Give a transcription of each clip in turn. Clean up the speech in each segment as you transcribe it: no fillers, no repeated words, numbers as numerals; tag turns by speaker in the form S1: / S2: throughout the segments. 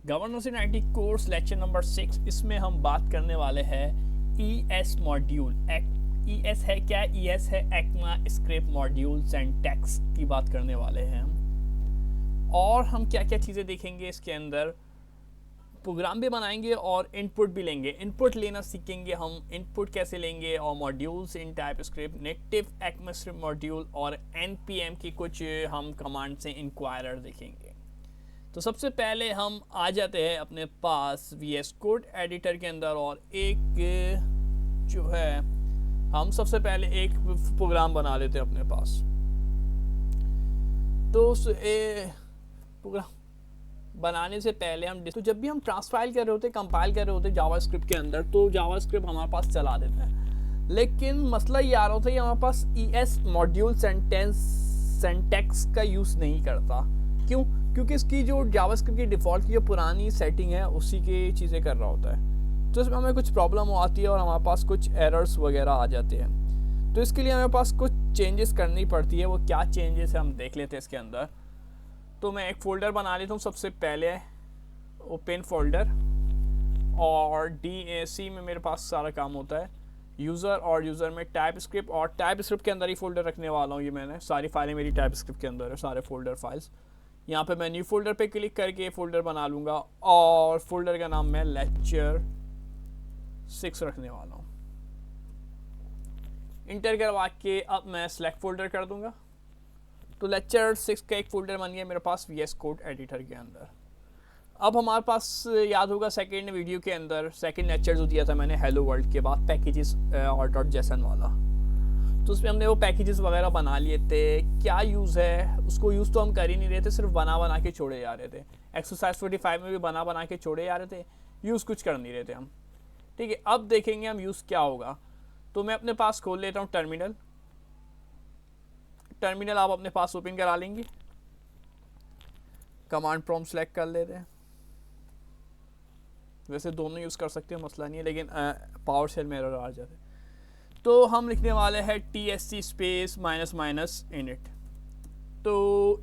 S1: Governance in IT course lecture number 6। इसमें हम बात करने वाले हैं ईएस मॉड्यूल। ईएस है क्या? ईएस है ECMAScript मॉड्यूल सिंटैक्स की बात करने वाले हैं हम। और हम क्या क्या चीज़ें देखेंगे इसके अंदर, प्रोग्राम भी बनाएंगे और इनपुट भी लेंगे। इनपुट लेना सीखेंगे हम, इनपुट कैसे लेंगे, और मॉड्यूल्स इन टाइपस्क्रिप्ट, नेटिव ECMAScript मॉड्यूल और npm की कुछ हम कमांड से इंक्वायरर देखेंगे। तो सबसे पहले हम आ जाते हैं अपने पास VS कोड एडिटर के अंदर, और एक जो है हम सबसे पहले एक प्रोग्राम बना लेते हैं अपने पास। तो प्रोग्राम बनाने से पहले हम तो जब भी हम ट्रांसफाइल कर रहे होते, कंपाइल कर रहे होते जावास्क्रिप्ट के अंदर, तो जावास्क्रिप्ट हमारे पास चला देता है। लेकिन मसला ये आ रहा होता है कि हमारे पास ES मॉड्यूल सिंटैक्स का यूज़ नहीं करता। क्यों? क्योंकि इसकी जो जावास्क्रिप्ट की डिफ़ॉल्ट की जो पुरानी सेटिंग है उसी की चीज़ें कर रहा होता है। तो इसमें हमें कुछ प्रॉब्लम आती है और हमारे पास कुछ एरर्स वगैरह आ जाते हैं। तो इसके लिए हमारे पास कुछ चेंजेस करनी पड़ती है। वो क्या चेंजेस है हम देख लेते हैं इसके अंदर। तो मैं एक फ़ोल्डर बना लेता हूँ। सबसे पहले ओपन फोल्डर, और DAC में मेरे पास सारा काम होता है। यूज़र, और यूज़र में टाइपस्क्रिप्ट, और टाइपस्क्रिप्ट के अंदर ही फ़ोल्डर रखने वाला हूँ। ये मैंने सारी फाइलें मेरी टाइपस्क्रिप्ट के अंदर है, सारे फोल्डर फाइल्स। यहाँ पे मैं न्यू फोल्डर पे क्लिक करके फ़ोल्डर बना लूँगा, और फोल्डर का नाम मैं लेक्चर 6 रखने वाला हूँ। इंटर करवा के अब मैं सेलेक्ट फोल्डर कर दूँगा। तो लेक्चर 6 का एक फ़ोल्डर बन गया मेरे पास VS कोड एडिटर के अंदर। अब हमारे पास याद होगा सेकेंड वीडियो के अंदर, सेकेंड लेक्चर जो दिया था मैंने हेलो वर्ल्ड के बाद, पैकेजेस और .json वाला, तो उसमें हमने वो पैकेजेस वगैरह बना लिए थे। क्या यूज़ है उसको, यूज़ तो हम कर ही नहीं रहे थे, सिर्फ बना के छोड़े जा रहे थे। एक्सरसाइज 45 में भी बना के छोड़े जा रहे थे, यूज़ कुछ कर नहीं रहे थे हम। ठीक है, अब देखेंगे हम यूज़ क्या होगा। तो मैं अपने पास खोल लेता हूँ टर्मिनल। आप अपने पास ओपन करा लेंगे। कमांड प्रॉम्प्ट सेलेक्ट कर लेते हैं। वैसे दोनों यूज़ कर सकते हैं, मसला नहीं है, लेकिन पावर शेल में एरर आ जाते हैं। तो हम लिखने वाले हैं TSC स्पेस -- init। तो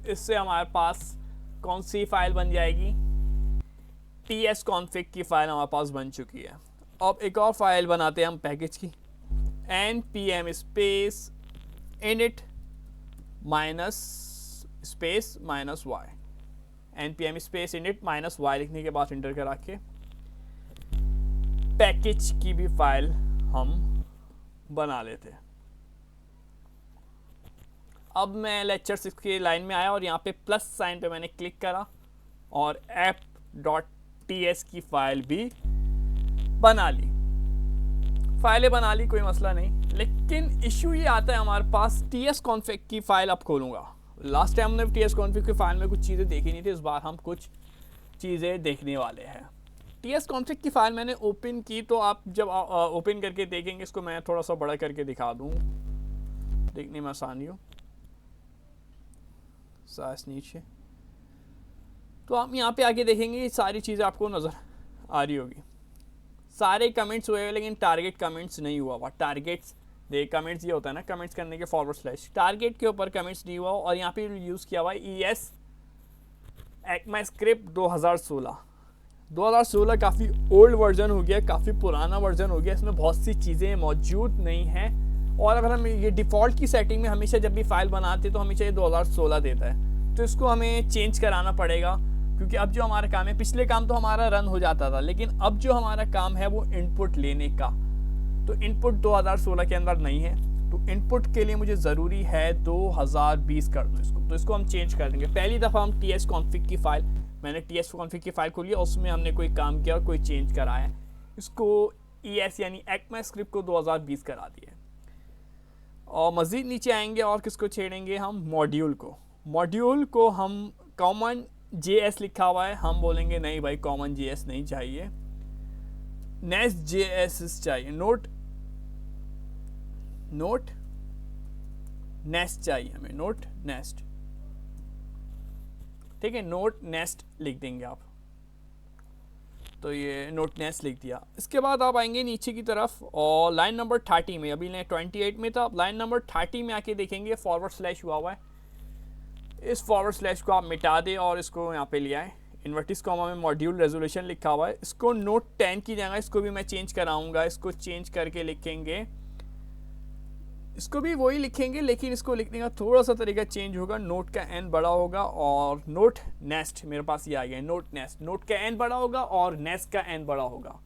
S1: इससे हमारे पास कौन सी फाइल बन जाएगी? tsconfig की फ़ाइल हमारे पास बन चुकी है। अब एक और फाइल बनाते हैं हम पैकेज की, npm space init -y। npm space init -y लिखने के बाद इंटर करा के पैकेज की भी फाइल हम बना लेते हैं। अब मैं लेक्चर 6 की लाइन में आया और यहाँ पे प्लस साइन पे मैंने क्लिक करा, और app.ts की फाइल भी बना ली। फाइलें बना ली, कोई मसला नहीं, लेकिन इशू ये आता है हमारे पास tsconfig की फ़ाइल अब खोलूँगा। लास्ट टाइम हमने tsconfig की फ़ाइल में कुछ चीज़ें देखी नहीं थी, इस बार हम कुछ चीज़ें देखने वाले हैं। tsconfig की फ़ाइल मैंने ओपन की, तो आप जब ओपन करके देखेंगे, इसको मैं थोड़ा सा बड़ा करके दिखा दूँ, देखने में आसानी हो, साइज नीचे। तो आप यहाँ पे आके देखेंगे सारी चीज़ें आपको नज़र आ रही होगी। सारे कमेंट्स हुए हुए, लेकिन टारगेट कमेंट्स नहीं हुआ हुआ। टारगेट्स कमेंट्स ये होता है ना, कमेंट्स करने के / टारगेट के ऊपर कमेंट्स नहीं हुआ। और यहाँ पे यूज़ किया हुआ है ES ECMAScript 2016 काफ़ी ओल्ड वर्जन हो गया, काफ़ी पुराना वर्जन हो गया। इसमें बहुत सी चीज़ें मौजूद नहीं हैं, और अगर हम ये डिफ़ॉल्ट की सेटिंग में हमेशा जब भी फाइल बनाते तो हमेशा ये 2016 देता है। तो इसको हमें चेंज कराना पड़ेगा, क्योंकि अब जो हमारा काम है, पिछले काम तो हमारा रन हो जाता था, लेकिन अब जो हमारा काम है वो इनपुट लेने का। तो इनपुट 2016 के अंदर नहीं है, तो इनपुट के लिए मुझे ज़रूरी है 2020 कर दो इसको। तो इसको हम चेंज कर देंगे। पहली दफ़ा हम tsconfig की फ़ाइल, मैंने tsconfig की फ़ाइल खोली, उसमें हमने कोई काम किया और कोई चेंज कराया, इसको ES यानी ECMAScript को 2020 करा दिया। और मज़ीद नीचे आएंगे और किसको छेड़ेंगे हम? मॉड्यूल को हम कॉमन JS लिखा हुआ है, हम बोलेंगे नहीं भाई कॉमन JS नहीं चाहिए, Nest.js चाहिए, नोट नेस्ट चाहिए हमें, नोट नेस्ट। ठीक है, नोट नेस्ट लिख देंगे आप। तो ये नोट नेस्ट लिख दिया। इसके बाद आप आएंगे नीचे की तरफ, और लाइन नंबर 30 में, अभी 28 में था, अब लाइन नंबर 30 में आके देखेंगे / हुआ है। इस / को आप मिटा दें और इसको यहाँ पे ले आए, इन्वर्टिस कॉमा में मॉड्यूल रेजोल्यूशन लिखा हुआ है, इसको नोट 10 की जगह इसको भी मैं चेंज कराऊंगा। इसको चेंज करके लिखेंगे, इसको भी वही लिखेंगे, लेकिन इसको लिखने का थोड़ा सा तरीका चेंज होगा। नोट का एन बड़ा होगा और नोट नेस्ट, मेरे पास ये आ गया नोट नेस्ट, नोट का एन बड़ा होगा और नेस्ट का एन बड़ा होगा।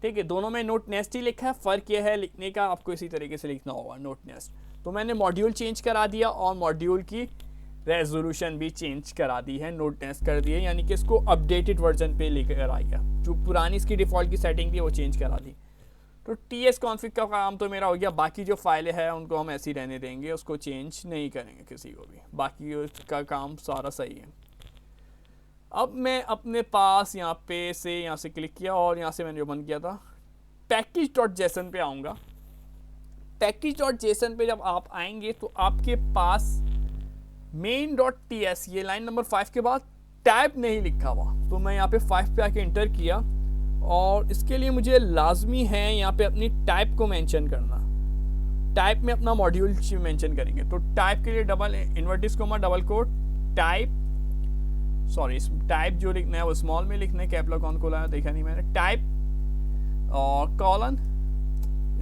S1: ठीक है, दोनों में नोट नेस्ट ही लिखा है, फ़र्क यह है लिखने का, आपको इसी तरीके से लिखना होगा नोट नेस्ट। तो मैंने मॉड्यूल चेंज करा दिया और मॉड्यूल की रेजोल्यूशन भी चेंज करा दी है, नोट नेस्ट कर दिए, यानी कि इसको अपडेटेड वर्जन पे लेकर आ गया। जो पुरानी इसकी डिफ़ॉल्ट की सेटिंग थी वो चेंज करा दी। तो TS कॉन्फ़िग का काम तो मेरा हो गया। बाकी जो फाइलें हैं उनको हम ऐसे ही रहने देंगे, उसको चेंज नहीं करेंगे किसी को भी, बाकी उसका काम सारा सही है। अब मैं अपने पास यहाँ पे से यहाँ से क्लिक किया और यहाँ से मैंने जो बंद किया था package.json पे आऊँगा। package.json पे जब आप आएंगे तो आपके पास main.ts ये लाइन नंबर 5 के बाद टाइप नहीं लिखा हुआ, तो मैं यहाँ पे 5 पे आके इंटर किया और इसके लिए मुझे लाजमी है यहाँ पे अपनी टाइप को मेंशन करना। टाइप में अपना मॉड्यूल मेंशन करेंगे, तो टाइप के लिए double inverted comma double quote type, sorry type जो लिखना है वो स्मॉल में लिखना है, कैपिटल कौन खोला है देखा नहीं मैंने, टाइप और कॉलन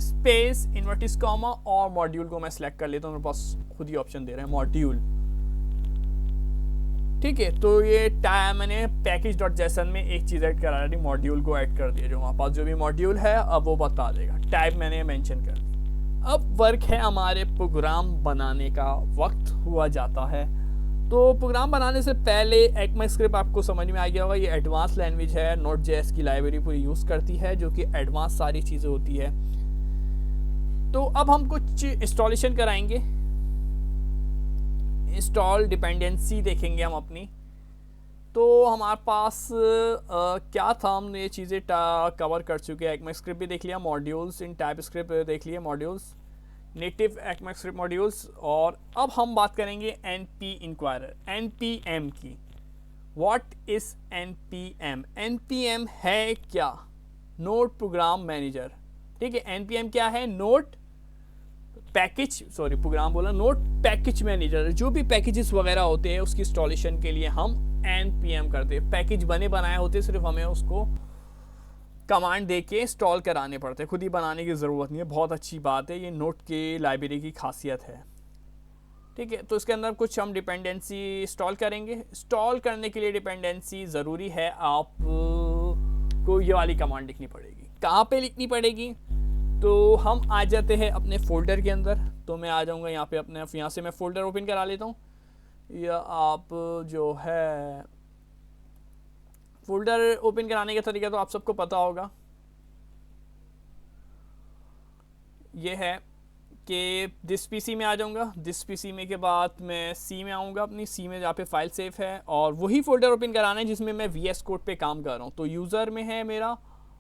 S1: स्पेस इन्वर्टिस कॉमा और मॉड्यूल को मैं सिलेक्ट कर लेता हूँ, मेरे पास खुद ही ऑप्शन दे रहे हैं मॉड्यूल। ठीक है, तो ये मैंने package.json में एक चीज़ ऐड करा दी, मॉड्यूल को ऐड कर दिया, जो हमारे पास जो भी मॉड्यूल है अब वो बता देगा। टाइप मैंने मेंशन कर दी। अब वर्क है हमारे प्रोग्राम बनाने का, वक्त हुआ जाता है। तो प्रोग्राम बनाने से पहले ECMAScript आपको समझ में आ गया होगा, ये एडवांस लैंग्वेज है, Node.js की लाइब्रेरी पूरी यूज़ करती है, जो कि एडवांस सारी चीज़ें होती है। तो अब हम कुछ इंस्टॉलेशन कराएंगे, इंस्टॉल डिपेंडेंसी देखेंगे हम अपनी। तो हमारे पास क्या था, हमने ये चीज़ें कवर कर चुके हैं। ECMAScript भी देख लिया, मॉड्यूल्स इन टाइपस्क्रिप्ट देख लिए, मॉड्यूल्स नेटिव ECMAScript मॉड्यूल्स। और अब हम बात करेंगे np इंक्वायरर, npm की। What is npm? npm है क्या? Node program manager. ठीक है, npm क्या है? नोड पैकेज, सॉरी प्रोग्राम बोला, नोट पैकेज मैनेजर। जो भी पैकेजेस वगैरह होते हैं उसकी इंस्टॉलेशन के लिए हम npm करते हैं। पैकेज बने बनाए होते हैं, सिर्फ हमें उसको कमांड दे के इंस्टॉल कराने पड़ते हैं, खुद ही बनाने की ज़रूरत नहीं है। बहुत अच्छी बात है, ये नोट के लाइब्रेरी की खासियत है। ठीक है, तो इसके अंदर कुछ हम डिपेंडेंसी इंस्टॉल करेंगे। इंस्टॉल करने के लिए डिपेंडेंसी ज़रूरी है, आपको ये वाली कमांड लिखनी पड़ेगी। कहाँ पे लिखनी पड़ेगी? तो हम आ जाते हैं अपने फ़ोल्डर के अंदर। तो मैं आ जाऊँगा यहाँ पे, अपने यहाँ से मैं फ़ोल्डर ओपन करा लेता हूँ, या आप जो है फ़ोल्डर ओपन कराने का तरीका तो आप सबको पता होगा। ये है कि दिस पीसी में आ जाऊँगा, दिस पीसी में के बाद मैं सी में आऊँगा, अपनी सी में जहाँ पे फाइल सेव है, और वही फ़ोल्डर ओपन कराना है जिसमें मैं VS कोड पे काम कर रहा हूँ। तो यूज़र में है मेरा,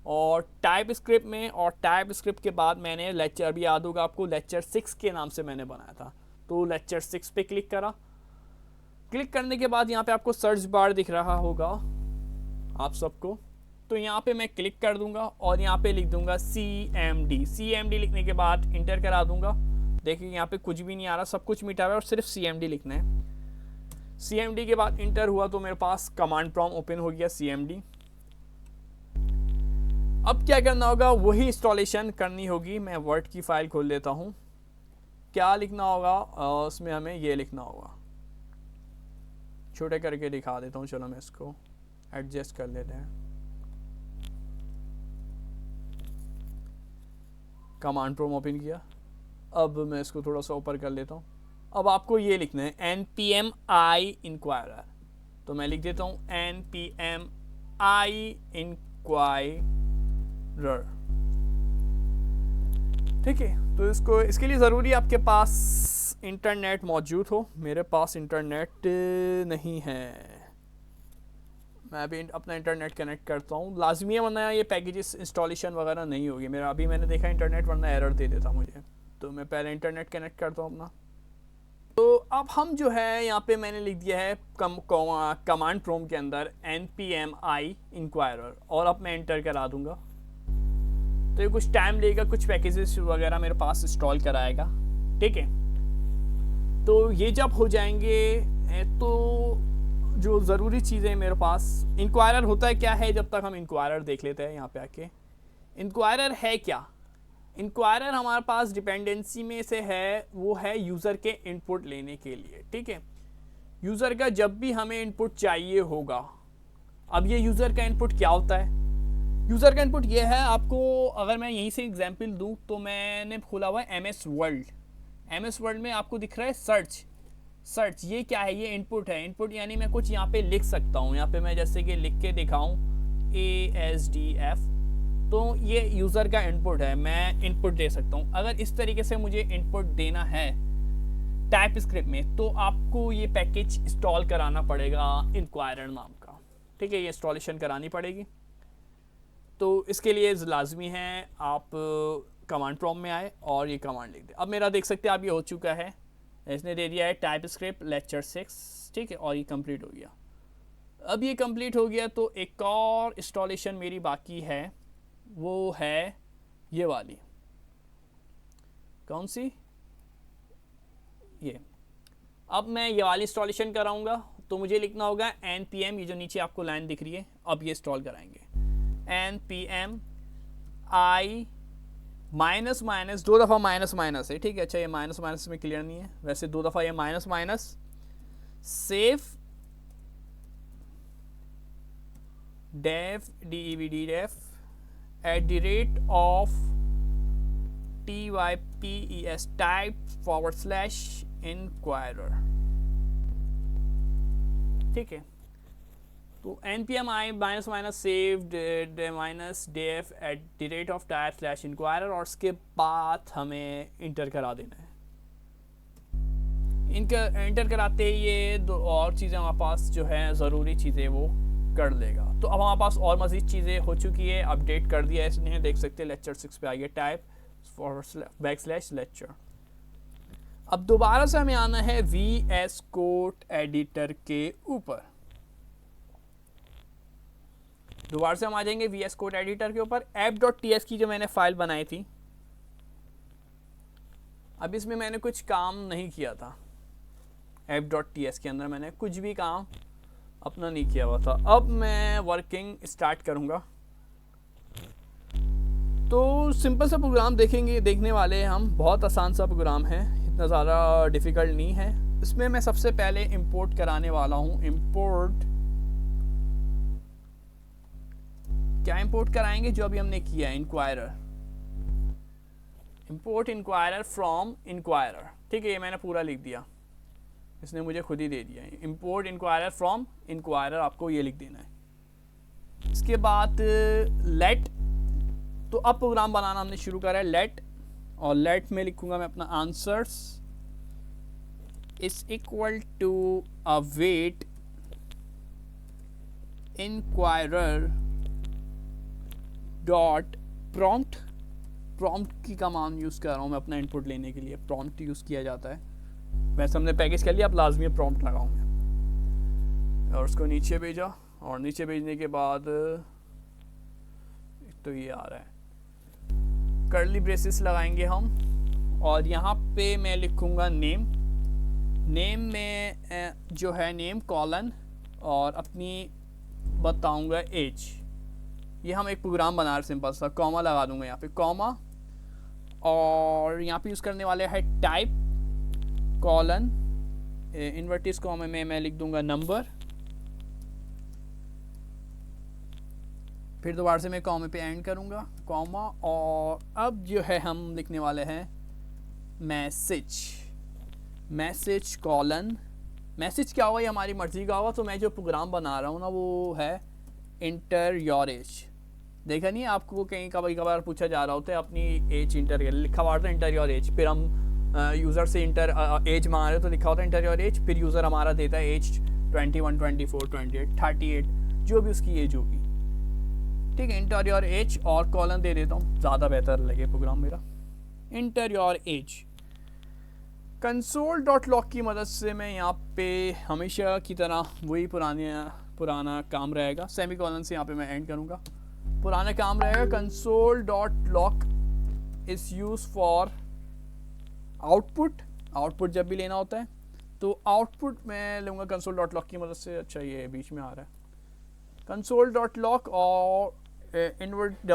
S1: और टाइपस्क्रिप्ट में, और टाइपस्क्रिप्ट के बाद मैंने लेक्चर, अभी याद होगा आपको, लेक्चर 6 के नाम से मैंने बनाया था। तो लेक्चर 6 पे क्लिक करा। क्लिक करने के बाद यहाँ पे आपको सर्च बार दिख रहा होगा आप सबको, तो यहाँ पे मैं क्लिक कर दूंगा और यहाँ पे लिख दूंगा CMD। CMD लिखने के बाद इंटर करा दूंगा। देखिए यहाँ पे कुछ भी नहीं आ रहा, सब कुछ मिटा हुआ है और सिर्फ CMD लिखना है। CMD के बाद इंटर हुआ तो मेरे पास कमांड प्रॉम्प्ट ओपन हो गया CMD। अब क्या करना होगा, वही इंस्टॉलेशन करनी होगी। मैं वर्ड की फ़ाइल खोल लेता हूँ। क्या लिखना होगा उसमें, हमें ये लिखना होगा, छोटे करके दिखा देता हूँ, चलो मैं इसको एडजस्ट कर लेते हैं। कमांड प्रॉम्प्ट ओपन किया, अब मैं इसको थोड़ा सा ऊपर कर लेता हूँ। अब आपको ये लिखना है npm i inquirer, तो मैं लिख देता हूँ npm i inquirer। ठीक है, तो इसके लिए ज़रूरी है आपके पास इंटरनेट मौजूद हो। मेरे पास इंटरनेट नहीं है, मैं अभी अपना इंटरनेट कनेक्ट करता हूँ। लाजमी है, वरना ये पैकेजेस इंस्टॉलेशन वगैरह नहीं होगी मेरा। अभी मैंने देखा इंटरनेट, वरना एरर दे देता मुझे। तो मैं पहले इंटरनेट कनेक्ट करता हूँ अपना। तो अब हम जो है यहाँ पे मैंने लिख दिया है कमांड प्रॉम्प्ट के अंदर npm i inquirer, और अब मैं इंटर करा दूंगा। तो ये कुछ टाइम लेगा, कुछ पैकेजेस वगैरह मेरे पास इंस्टॉल कराएगा। ठीक है, तो ये जब हो जाएंगे तो जो ज़रूरी चीज़ें मेरे पास, इंक्वायरर होता है क्या है, जब तक हम इंक्वायरर देख लेते हैं यहाँ पे आके। इंक्वायरर है क्या? इंक्वायरर हमारे पास डिपेंडेंसी में से है, वो है यूज़र के इनपुट लेने के लिए, ठीक है। यूज़र का जब भी हमें इनपुट चाहिए होगा, अब ये यूज़र का इनपुट क्या होता है? यूज़र का इनपुट ये है, आपको अगर मैं यहीं से एग्जांपल दूं तो मैंने खोला हुआ है MS वर्ल्ड। MS वर्ल्ड में आपको दिख रहा है सर्च, ये क्या है? ये इनपुट है। इनपुट यानी मैं कुछ यहाँ पे लिख सकता हूँ। यहाँ पे मैं जैसे कि लिख के दिखाऊँ ASDF, तो ये यूज़र का इनपुट है, मैं इनपुट दे सकता हूँ। अगर इस तरीके से मुझे इनपुट देना है टाइपस्क्रिप्ट में, तो आपको ये पैकेज इंस्टॉल कराना पड़ेगा इंक्वायरर नाम का, ठीक है। ये इंस्टॉलेशन करानी पड़ेगी। तो इसके लिए लाजमी है आप कमांड प्रॉम्प्ट में आए और ये कमांड लिख दें। अब मेरा देख सकते हैं आप, ये हो चुका है, इसने दे दिया है टाइपस्क्रिप्ट लेक्चर 6, ठीक है, और ये कंप्लीट हो गया। अब ये कंप्लीट हो गया तो एक और इंस्टॉलेशन मेरी बाकी है, वो है ये वाली। कौन सी? ये। अब मैं ये वाली इंस्टॉलेशन कराऊंगा, तो मुझे लिखना होगा npm, ये जो नीचे आपको लाइन दिख रही है, अब ये इंस्टॉल कराएंगे। npm i माइनस माइनस, 2 दफ़ा माइनस माइनस है, ठीक है। अच्छा, ये माइनस माइनस में क्लियर नहीं है, वैसे 2 दफ़ा ये minus minus save dev devdef @ types type/inquirer, ठीक है। तो npm i minus minus save minus def @ type/inquirer, और उसके बाद हमें इंटर करा देना है। इंटर कराते ही ये दो और चीज़ें हमारे पास जो है ज़रूरी चीज़ें वो कर लेगा। तो अब हमारे पास और मज़ीद चीज़ें हो चुकी है, अपडेट कर दिया है इसने, देख सकते हैं लेक्चर 6 पे आ गया type/\lecture। अब दोबारा से हमें आना है VS कोड एडिटर के ऊपर। दोबारा से हम आ जाएंगे VS कोड एडिटर के ऊपर। app.ts की जो मैंने फाइल बनाई थी, अब इसमें मैंने कुछ काम नहीं किया था। app.ts के अंदर मैंने कुछ भी काम अपना नहीं किया हुआ था। अब मैं वर्किंग स्टार्ट करूंगा, तो सिंपल सा प्रोग्राम देखने वाले हैं हम। बहुत आसान सा प्रोग्राम है, इतना ज़्यादा डिफ़िकल्ट नहीं है। इसमें मैं सबसे पहले इंपोर्ट कराने वाला हूँ। क्या इंपोर्ट कराएंगे? जो अभी हमने किया है, inquirer. Import inquirer from inquirer, ठीक है। ये मैंने पूरा लिख दिया, इसने मुझे खुद ही दे दिया है। इंपोर्ट इंक्वायरर फ्रॉम इंक्वायरर, आपको ये लिख देना है। इसके बाद लेट, तो अब प्रोग्राम बनाना हमने शुरू करा है। लेट, और लेट में लिखूंगा मैं अपना answers is equal to await inquirer dot prompt. Prompt की कमांड यूज़ कर रहा हूँ मैं अपना इनपुट लेने के लिए। प्रॉम्प्ट यूज़ किया जाता है, वैसे हमने पैकेज कर लिया, अब लाजमी प्रॉम्प्ट लगाऊंगा। और उसको नीचे भेजा, और नीचे भेजने के बाद तो ये आ रहा है, कर्ली ब्रेसेस लगाएंगे हम, और यहाँ पे मैं लिखूंगा नेम। नेम में जो है नेम कॉलन, और अपनी बताऊंगा एज। ये हम एक प्रोग्राम बना रहे सिंपल सा, कॉमा लगा दूंगा यहाँ पे, कॉमा, और यहाँ पे यूज़ करने वाले है टाइप कॉलन, इन्वर्टिस कॉमा में मैं लिख दूंगा नंबर, फिर दोबारा से मैं कॉमा पे एंड करूंगा, कॉमा, और अब जो है हम लिखने वाले हैं मैसेज कॉलन। मैसेज क्या होगा, ये हमारी मर्जी का होगा। तो मैं जो प्रोग्राम बना रहा हूँ ना, वो है इंटर योर एज। देखा नहीं, आपको कहीं कभी कभार पूछा जा रहा होता है अपनी एज इंटर, लिखा हुआ था इंटर योर एज, फिर हम यूज़र से इंटर एज मांग रहे हो तो लिखा होता है इंटर योर एज, फिर यूज़र हमारा देता है एज 21, 24, 28, 38, जो भी उसकी एज होगी, ठीक है। इंटर योर एज, और कॉलन दे देता हूँ, ज़्यादा बेहतर लगे प्रोग्राम मेरा। Inter your age. console.log की मदद से मैं यहाँ पे हमेशा की तरह वही पुराना काम रहेगा। सेमी कॉलन से यहाँ पे मैं एंड करूँगा, पुराना काम रहेगा। console.log is use for output जब भी लेना होता है, तो आउटपुट मैं लूँगा कंसोल डॉट लॉक की मदद से। अच्छा ये बीच में आ रहा है कंसोल डॉट लॉक, और इन्वर्ट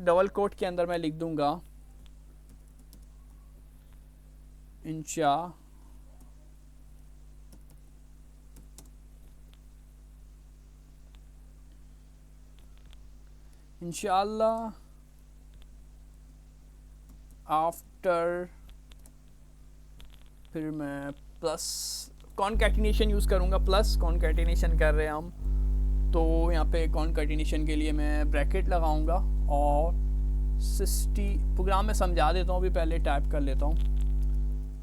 S1: डबल कोट के अंदर मैं लिख दूंगा इंशाल्लाह आफ्टर, फिर मैं प्लस कॉन्कैटिनेशन यूज़ करूँगा। प्लस कॉन्कैटिनेशन कर रहे हैं हम, तो यहाँ पे कॉन्कैटिनेशन के लिए मैं ब्रैकेट लगाऊंगा और 60 प्रोग्राम में समझा देता हूँ, अभी पहले टाइप कर लेता हूँ,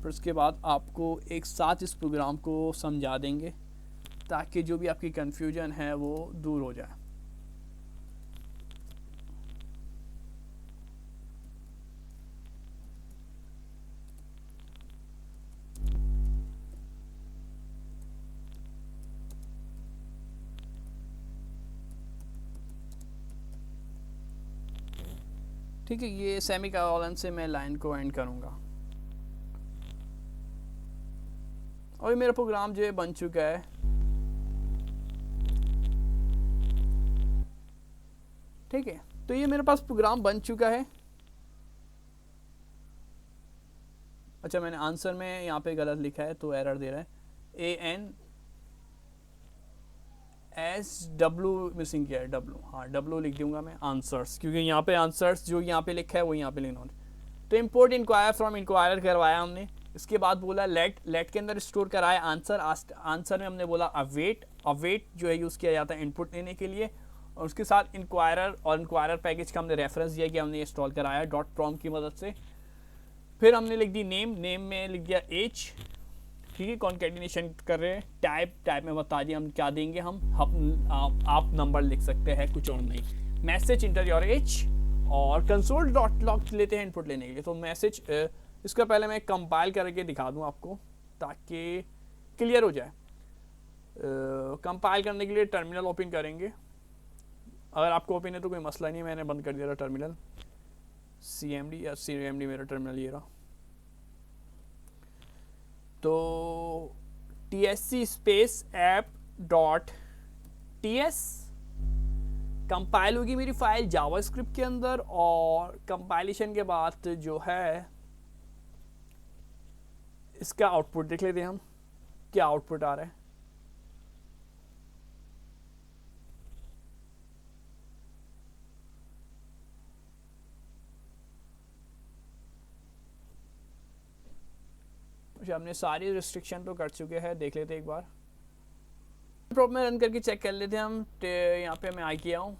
S1: फिर उसके बाद आपको एक साथ इस प्रोग्राम को समझा देंगे ताकि जो भी आपकी कन्फ्यूजन है वो दूर हो जाए। ठीक है, ये सेमी कोलन से मैं लाइन को एंड करूँगा और ये मेरा प्रोग्राम जो है बन चुका है। ठीक है, तो ये मेरे पास प्रोग्राम बन चुका है। अच्छा मैंने आंसर में यहाँ पे गलत लिखा है तो एरर दे रहा है, ANSW मिसिंग किया है, W, हाँ W लिख दूंगा मैं आंसर्स, क्योंकि यहाँ पे आंसर्स जो यहाँ पे लिखा है वो यहाँ पे लिखना होता। तो इंपोर्ट इंक्वायर फ्रॉम इंक्वायरर करवाया हमने, इसके बाद बोला लेट के अंदर स्टोर कराया आंसर। आंसर में हमने बोला अवेट जो है यूज़ किया जाता है इनपुट लेने के लिए, और उसके साथ इंक्वायरर और इंक्वायरर पैकेज का हमने रेफरेंस दिया कि हमने इंस्टॉल कराया .prompt की मदद से। फिर हमने लिख दी नेम में लिख दिया एज। ठीक है, कॉन्कैटिनेशन कर रहे हैं। टाइप में बता दिया हम क्या देंगे, आप नंबर लिख सकते हैं, कुछ और नहीं। मैसेज इंटर योर एज, और कंसोल डॉट लॉक लेते हैं इनपुट लेने के लिए। तो मैसेज इसका पहले मैं कंपाइल करके दिखा दूं आपको ताकि क्लियर हो जाए। कंपाइल करने के लिए टर्मिनल ओपन करेंगे, अगर आपको ओपन है तो कोई मसला नहीं है, मैंने बंद कर दिया था टर्मिनल। CMD मेरा टर्मिनल ये रहा। तो TSC space app dot TS compile होगी मेरी फाइल जावास्क्रिप्ट के अंदर, और कंपाइलेशन के बाद जो है इसका आउटपुट देख लेते हैं हम, क्या आउटपुट आ रहा है। हमने सारी रिस्ट्रिक्शन तो कर चुके हैं, देख लेते हैं एक बार। प्रॉम्प्ट में रन करके चेक कर लेते हैं हम। यहाँ पे मैं आ किया हूँ,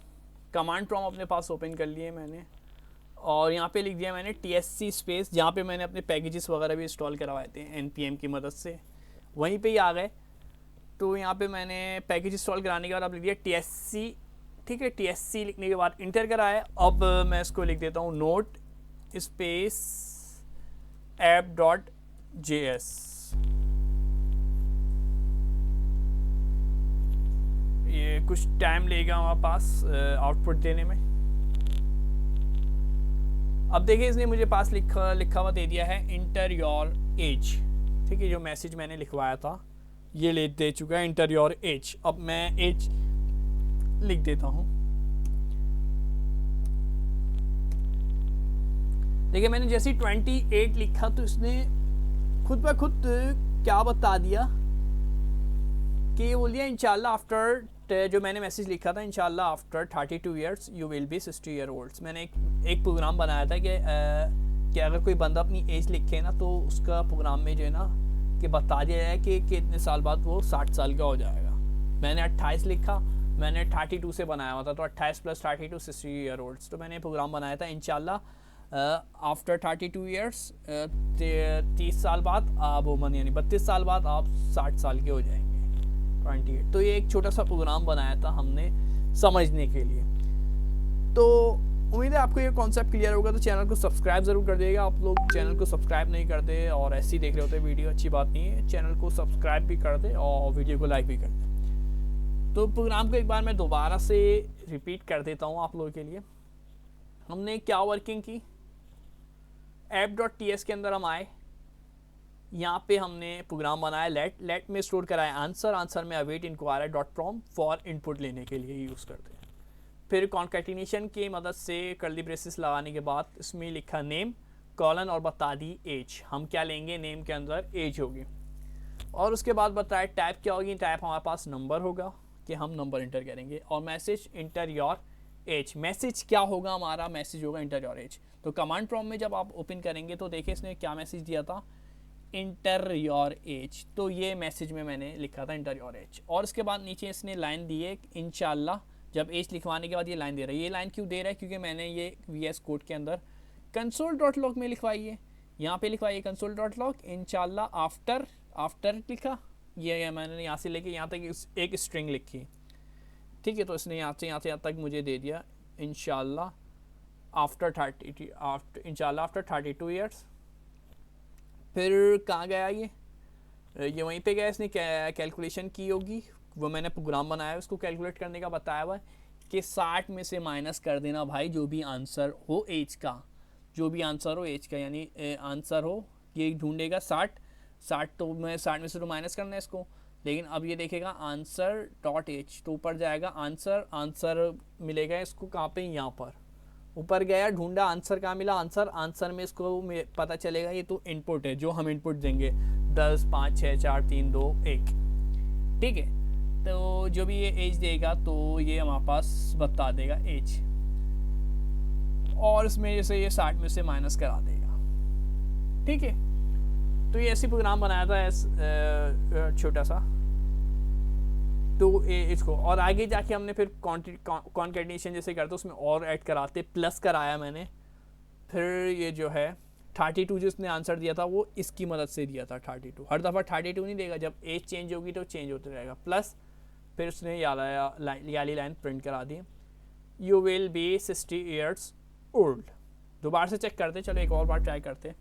S1: कमांड प्रॉम्प्ट अपने पास ओपन कर लिए मैंने, और यहाँ पे लिख दिया मैंने TSC स्पेस, जहाँ पे मैंने अपने पैकेजेस वगैरह भी इंस्टॉल करवाए थे NPM की मदद से, वहीं पे ही आ गए। तो यहाँ पे मैंने पैकेज इंस्टॉल कराने के बाद अब लिख दिया TSC। ठीक है, TSC लिखने के बाद इंटर कराया। अब मैं इसको लिख देता हूँ नोट स्पेस app.js। ये कुछ टाइम लेगा हमारे पास आउटपुट देने में। अब देखिए इसने मुझे पास लिखा हुआ दे दिया है इंटर योर एज। ठीक है, जो मैसेज मैंने लिखवाया था ये ले दे चुका है इंटर योर एज। अब मैं एज लिख देता हूँ। देखिए मैंने जैसे 28 लिखा तो इसने खुद ब खुद क्या बता दिया कि ये बोल दिया इंशाल्लाह आफ्टर, जो मैंने मैसेज लिखा था इंशाल्लाह after 32 years you will be 60 year old. मैंने एक प्रोग्राम बनाया था कि अगर कोई बंदा अपनी एज लिखे ना तो उसका प्रोग्राम में जो है ना कि बता दिया जाए कि इतने साल बाद वो 60 साल का हो जाएगा। मैंने 28 लिखा, मैंने 32 से बनाया हुआ था, तो 28 + 32 60 ईयर ओल्ड्स। तो मैंने प्रोग्राम बनाया था इंशाल्लाह आफ्टर 32 ईयर्स 30 साल बाद आप वुमन यानी 32 साल बाद आप 60 साल के हो जाएंगे 28। तो ये एक छोटा सा प्रोग्राम बनाया था हमने समझने के लिए। तो उम्मीद है आपको ये कॉन्सेप्ट क्लियर होगा। तो चैनल को सब्सक्राइब ज़रूर कर दिएगा। आप लोग चैनल को सब्सक्राइब नहीं करते और ऐसे ही देख रहे होते वीडियो, अच्छी बात नहीं है। चैनल को सब्सक्राइब भी कर दे और वीडियो को लाइक भी कर दे। तो प्रोग्राम को एक बार मैं दोबारा से रिपीट कर देता हूँ आप लोगों के लिए। हमने क्या वर्किंग की, app.ts के अंदर हम आए, यहाँ पे हमने प्रोग्राम बनाया लेट में स्टोर कराया आंसर में await inquiry dot prompt for input लेने के लिए यूज़ करते हैं। फिर कॉन्कैटिनेशन की मदद से कर्ली ब्रेसेस लगाने के बाद इसमें लिखा नेम कॉलन और बता दी एज, हम क्या लेंगे, नेम के अंदर एज होगी। और उसके बाद बताया टाइप क्या होगी, टाइप हमारे पास नंबर होगा कि हम नंबर इंटर करेंगे। और message inter your age, message क्या होगा, हमारा मैसेज होगा इंटर योर एज। तो कमांड प्रॉम्प्ट में जब आप ओपन करेंगे तो देखिए इसने क्या मैसेज दिया था, इंटर योर एज। तो ये मैसेज में मैंने लिखा था इंटर योर एज। और उसके बाद नीचे इसने लाइन दी है इंशाल्लाह, जब एज लिखवाने के बाद ये लाइन दे रहा है। ये लाइन क्यों दे रहा है, क्योंकि मैंने ये VS कोड के अंदर कंसोल डॉट लॉग में लिखवाई है। यहाँ पे लिखवाई है कंसोल डॉट लॉग इंशाल्लाह आफ्टर लिखा, ये मैंने यहाँ से लेके यहाँ तक एक स्ट्रिंग लिखी, ठीक है। तो इसने यहाँ से यहाँ तक मुझे दे दिया इंशाल्लाह आफ्टर 32 ईयर्स। फिर कहाँ गया ये वहीं पे गया, इसने कैलकुलेशन की होगी, वो मैंने प्रोग्राम बनाया है उसको कैलकुलेट करने का बताया हुआ है कि 60 में से माइनस कर देना भाई जो भी आंसर हो एज का, जो भी आंसर हो एज का, यानी आंसर हो ये ढूंढेगा 60 तो मैं 60 में से तो माइनस करना है इसको। लेकिन अब ये देखेगा आंसर डॉट एज, तो ऊपर जाएगा आंसर मिलेगा इसको कहाँ पे, यहाँ पर ऊपर गया ढूंढा आंसर कहाँ मिला, आंसर में इसको पता चलेगा ये तो इनपुट है जो हम इनपुट देंगे 10 5 6 4 3 2 1, ठीक है। तो जो भी ये एज देगा तो ये हमारे पास बता देगा एज, और इसमें जैसे ये 60 में से माइनस करा देगा, ठीक है। तो ये ऐसी प्रोग्राम बनाया था छोटा सा, तो इसको और आगे जाके हमने फिर कॉन्कैटिनेशन जैसे करते उसमें और ऐड कराते, प्लस कराया मैंने। फिर ये जो है 32 जिसने आंसर दिया था वो इसकी मदद से दिया था 32, हर दफ़ा 32 नहीं देगा, जब एज चेंज होगी तो चेंज होते रहेगा प्लस। फिर उसने याली लाइन प्रिंट करा दी, you will be 60 years old. दोबारा से चेक करते, चलो एक और बार ट्राई करते।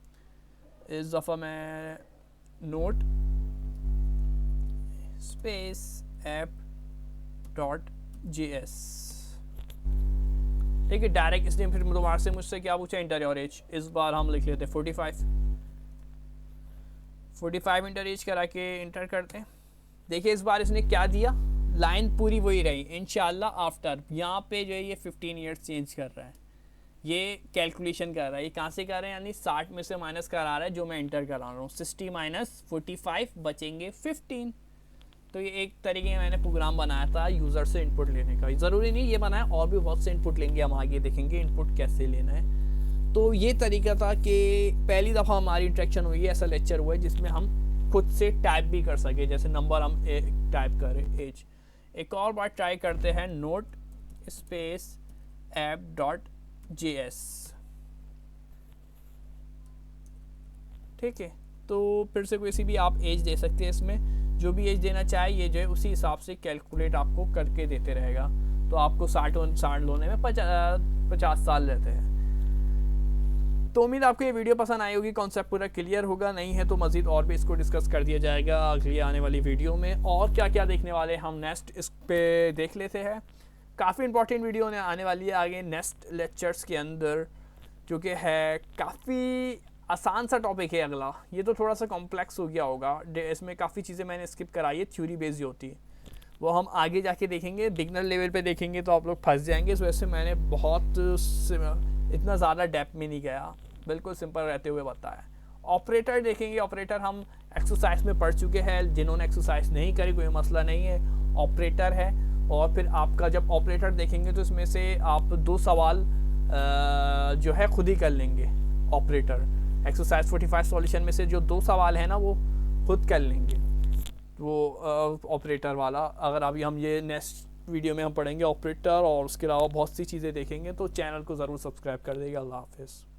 S1: इस दफ़ा मैं note space app dot JS, ठीक है। डायरेक्ट इसने फिर दोबारा से मुझसे क्या पूछा, इंटर योर एज। इस बार हम लिख लेते 45 इंटर एज करा के इंटर करते हैं। देखिए इस बार इसने क्या दिया, लाइन पूरी वही रही इंशाल्लाह आफ्टर। यहाँ पे जो है ये 15 ईयर्स चेंज कर रहा है, ये कैलकुलेशन कर रहा है, ये कहाँ से कर रहे हैं, यानी 60 में से माइनस करा रहा है जो मैं इंटर करा रहा हूँ। 60 माइनस 45 बचेंगे 15। तो ये एक तरीके का मैंने प्रोग्राम बनाया था यूज़र से इनपुट लेने का। ज़रूरी नहीं ये बनाया, और भी बहुत से इनपुट लेंगे, हम आगे देखेंगे इनपुट कैसे लेना है। तो ये तरीका था कि पहली दफ़ा हमारी इंटरेक्शन हुई है, ऐसा लेक्चर हुआ है जिसमें हम खुद से टाइप भी कर सके, जैसे नंबर हम टाइप करें एज। एक और बार ट्राई करते हैं, note space app dot JS, ठीक है। तो फिर से कोई भी आप एज दे सकते हैं, इसमें जो भी एज देना चाहे ये जो है उसी हिसाब से कैलकुलेट आपको करके देते रहेगा। तो आपको 60 लोने में 50 साल रहते हैं। तो उम्मीद आपको ये वीडियो पसंद आई होगी, कॉन्सेप्ट पूरा क्लियर होगा, नहीं है तो मज़ीद और भी इसको डिस्कस कर दिया जाएगा अगली आने वाली वीडियो में। और क्या क्या देखने वाले हम नेक्स्ट इस पे देख लेते हैं। काफ़ी इंपॉर्टेंट वीडियो ने आने वाली है आगे नेक्स्ट लेक्चर्स के अंदर, जो कि है काफ़ी आसान सा टॉपिक है अगला। ये तो थोड़ा सा कॉम्प्लेक्स हो गया होगा, इसमें काफ़ी चीज़ें मैंने स्किप कराई है, थ्योरी बेस्ड होती है, वो हम आगे जाके देखेंगे। बिगनर लेवल पे देखेंगे तो आप लोग फंस जाएंगे, इस वजह से मैंने बहुत इतना ज़्यादा डेप्थ में नहीं गया, बिल्कुल सिंपल रहते हुए बताया। ऑपरेटर देखेंगे, ऑपरेटर हम एक्सरसाइज में पढ़ चुके हैं, जिन्होंने एक्सरसाइज नहीं करी कोई मसला नहीं है, ऑपरेटर है। और फिर आपका जब ऑपरेटर देखेंगे तो इसमें से आप 2 सवाल जो है खुद ही कर लेंगे। ऑपरेटर एक्सरसाइज 45 सॉल्यूशन में से जो 2 सवाल है ना वो खुद कर लेंगे, वो ऑपरेटर वाला। अगर अभी हम ये नेक्स्ट वीडियो में हम पढ़ेंगे ऑपरेटर, और उसके अलावा बहुत सी चीज़ें देखेंगे, तो चैनल को ज़रूर सब्सक्राइब कर देगा। अल्लाह हाफिज़।